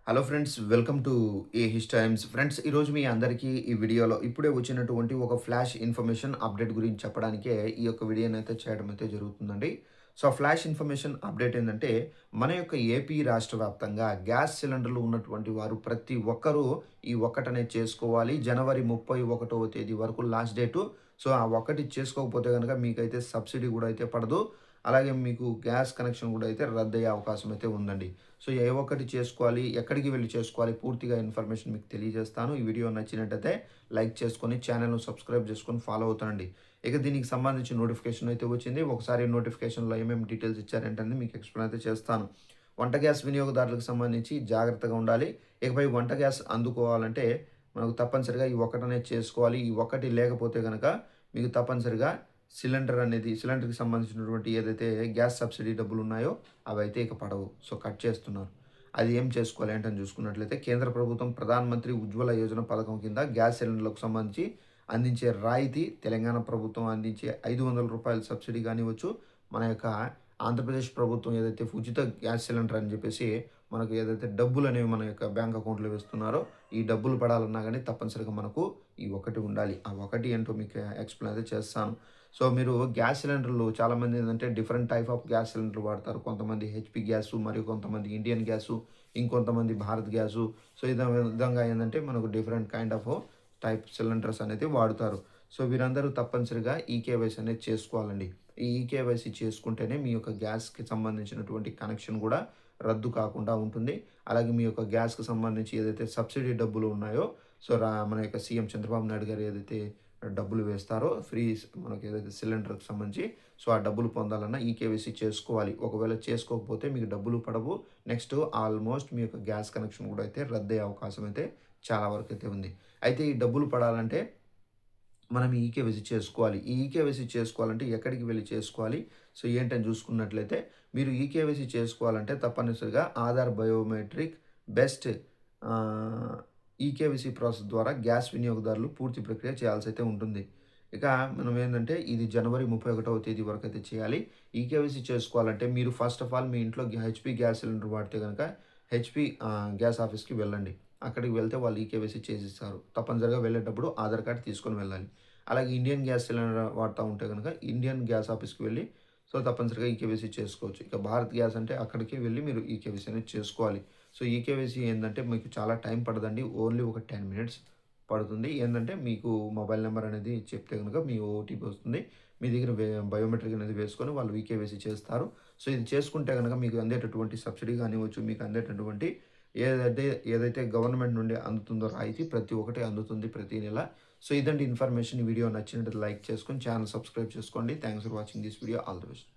Hello friends, welcome to A his times. Friends, ఈరోజు మీ అందరికీ ఈ వీడియోలో ఇప్పుడే వచ్చినటువంటి ఒక ఫ్లాష్ ఇన్ఫర్మేషన్ అప్డేట్ గురించి చెప్పడానికే ఈ యొక్క వీడియోని అయితే చేయడం అయితే జరుగుతుందండి. సో, ఆ ఫ్లాష్ ఇన్ఫర్మేషన్ అప్డేట్ ఏంటంటే, మన యొక్క ఏపీ రాష్ట్ర వ్యాప్తంగా గ్యాస్ సిలిండర్లు ఉన్నటువంటి వారు ప్రతి ఒక్కరూ ఈ ఒక్కటనేది చేసుకోవాలి. జనవరి 31వ తేదీ వరకు లాస్ట్ డేటు. సో, ఆ ఒక్కటి చేసుకోకపోతే గనక మీకైతే సబ్సిడీ కూడా అయితే పడదు. అలాగే మీకు గ్యాస్ కనెక్షన్ కూడా అయితే రద్దయ్యే అవకాశం అయితే ఉందండి. సో, ఏ ఒక్కటి చేసుకోవాలి, ఎక్కడికి వెళ్లి చేసుకోవాలి, పూర్తిగా ఇన్ఫర్మేషన్ మీకు తెలియజేస్తాను. ఈ వీడియో నచ్చినట్టయితే లైక్ చేసుకొని, ఛానెల్‌ను సబ్స్క్రైబ్ చేసుకొని ఫాలో అవుతానండి. ఇక దీనికి సంబంధించి నోటిఫికేషన్ అయితే వచ్చింది. ఒకసారి నోటిఫికేషన్‌లో ఏమేమి డీటెయిల్స్ ఇచ్చారేంటనేది మీకు ఎక్స్‌ప్లెయిన్ అయితే చేస్తాను. వంట గ్యాస్ వినియోగదారులకు సంబంధించి జాగ్రత్తగా ఉండాలి. ఇకపై వంట గ్యాస్ అందుకోవాలంటే మనకు తప్పనిసరిగా ఈ ఒక్కటనేది చేసుకోవాలి. ఈ ఒక్కటి లేకపోతే గనక మీకు తప్పనిసరిగా సిలిండర్‌కి సంబంధించినటువంటి ఏదైతే గ్యాస్ సబ్సిడీ డబ్బులున్నాయో అవైతే ఇక పడవు. సో, కట్ చేస్తున్నారు. అది ఏం చేసుకోవాలి ఏంటని చూసుకున్నట్లయితే, కేంద్ర ప్రభుత్వం ప్రధాన మంత్రి ఉజ్వల యోజన పథకం కింద గ్యాస్ సిలిండర్‌లకు సంబంధించి అందించే రాయితీ, తెలంగాణ ప్రభుత్వం అందించే రూ. 500 సబ్సిడీ కానివ్వచ్చు, మన యొక్క ఆంధ్రప్రదేశ్ ప్రభుత్వం ఏదైతే ఉచిత గ్యాస్ సిలిండర్ అని చెప్పేసి మనకు ఏదైతే డబ్బులనేవి మన యొక్క బ్యాంక్ అకౌంట్‌లో వేస్తున్నారో, ఈ డబ్బులు పడాలన్నా గానీ తప్పనిసరిగా మనకు ఈ ఒకటి ఉండాలి. ఆ ఒకటి ఏంటో మీకు ఎక్స్‌ప్లెయిన్ అయితే చేస్తాను. సో, మీరు గ్యాస్ సిలిండర్‌లు చాలామంది ఏందంటే డిఫరెంట్ టైప్ ఆఫ్ గ్యాస్ సిలిండర్‌లు వాడతారు. కొంతమంది హెచ్‌పీ గ్యాసు, మరియు కొంతమంది ఇండియన్ గ్యాసు, ఇంకొంతమంది భారత్ గ్యాసు. సో, ఇదే విధంగా ఏందంటే మనకు different kind of type cylinders అనేది వాడుతారు. సో, వీరందరూ తప్పనిసరిగా ఈకేవైసీ అనేది చేసుకోవాలండి. ఈ ఈకేవైసీ చేసుకుంటేనే మీ యొక్క గ్యాస్‌కి సంబంధించినటువంటి కనెక్షన్ గూడా రద్దు కాకుండా ఉంటుంది. అలాగే మీ యొక్క గ్యాస్‌కి సంబంధించి ఏదైతే సబ్సిడీ డబ్బులు ఉన్నాయో, సో, మన యొక్క సీఎం చంద్రబాబు నాయుడు గారు ఏదైతే డబ్బులు వేస్తారో మనకి ఏదైతే సిలిండర్‌కి సంబంధించి, సో, ఆ డబ్బులు పొందాలన్నా ఈకేవైసీ చేసుకోవాలి. ఒకవేళ చేసుకోకపోతే మీకు డబ్బులు పడవు. నెక్స్ట్ ఆల్మోస్ట్ మీ యొక్క గ్యాస్ కనెక్షన్ కూడా అయితే రద్దయ్యే అవకాశం అయితే చాలా వరకైతే ఉంది. అయితే ఈ డబ్బులు పడాలంటే మనం ఈ ఈకేవైసీ చేసుకోవాలి. ఈ ఈకేవైసీ చేసుకోవాలంటే ఎక్కడికి వెళ్లి చేసుకోవాలి? సో, ఏంటని చూసుకున్నట్లయితే, మీరు ఈకేవైసీ చేసుకోవాలంటే తప్పనిసరిగా ఆధార్ బయోమెట్రిక్ బెస్ట్ ఆహ్, ఈకేవైసీ ప్రాసెస్ ద్వారా గ్యాస్ వినియోగదారులు పూర్తి ప్రక్రియ చేయాల్సయితే ఉంటుంది. ఇక మనం ఏందంటే ఇది జనవరి 31వ తేదీ వరకైతే చేయాలి. ఈకేవైసీ చేసుకోవాలంటే మీరు ఫస్ట్ ఆఫ్ ఆల్ మీ ఇంట్లో హెచ్‌పీ గ్యాస్ సిలిండర్ వాడితే గనక హెచ్‌పీ గ్యాస్ ఆఫీస్‌కి వెళ్ళండి. అక్కడికి వెళ్తే వాళ్ళు ఈకేవైసీ చేసిస్తారు. తప్పనిసరిగా వెళ్ళేటప్పుడు ఆధార్ కార్డ్ తీసుకొని వెళ్ళాలి. అలాగే ఇండియన్ గ్యాస్ సిలిండర్ వాడతా ఉంటే గనక ఇండియన్ గ్యాస్ ఆఫీస్‌కి వెళ్లి సో, తప్పనిసరిగా ఈకేవైసీ చేసుకోవచ్చు. ఇక భారత్ గ్యాస్ అంటే అక్కడికి వెళ్లి మీరు ఈకేవైసీ అనేది చేసుకోవాలి. సో, ఈకేవైసీ ఏందంటే మీకు చాలా టైం పడదండి. ఓన్లీ ఒక 10 మినిట్స్ పడుతుంది. ఏందంటే మీకు మొబైల్ నంబర్ అనేది చెప్తే గనక మీ ఓటీపీ వస్తుంది. మీ దగ్గర బయోమెట్రిక్ అనేది వేసుకొని వాళ్ళు ఈకేవైసీ చేస్తారు. సో, ఇది చేసుకుంటే గనక మీకు అందేటటువంటి సబ్సిడీ కానివ్వచ్చు, మీకు అందేటటువంటి ఏదైతే ఏదైతే గవర్నమెంట్ నుండి అందుతుందో రాయితీ ప్రతి ఒక్కటి అందుతుంది ప్రతి నెల. సో, ఇదండి ఇన్ఫర్మేషన్. ఈ వీడియో నచ్చినట్లయితే లైక్ చేసుకొని ఛానెల్ సబ్స్క్రైబ్ చేసుకోండి. Thanks for watching this video. All the best.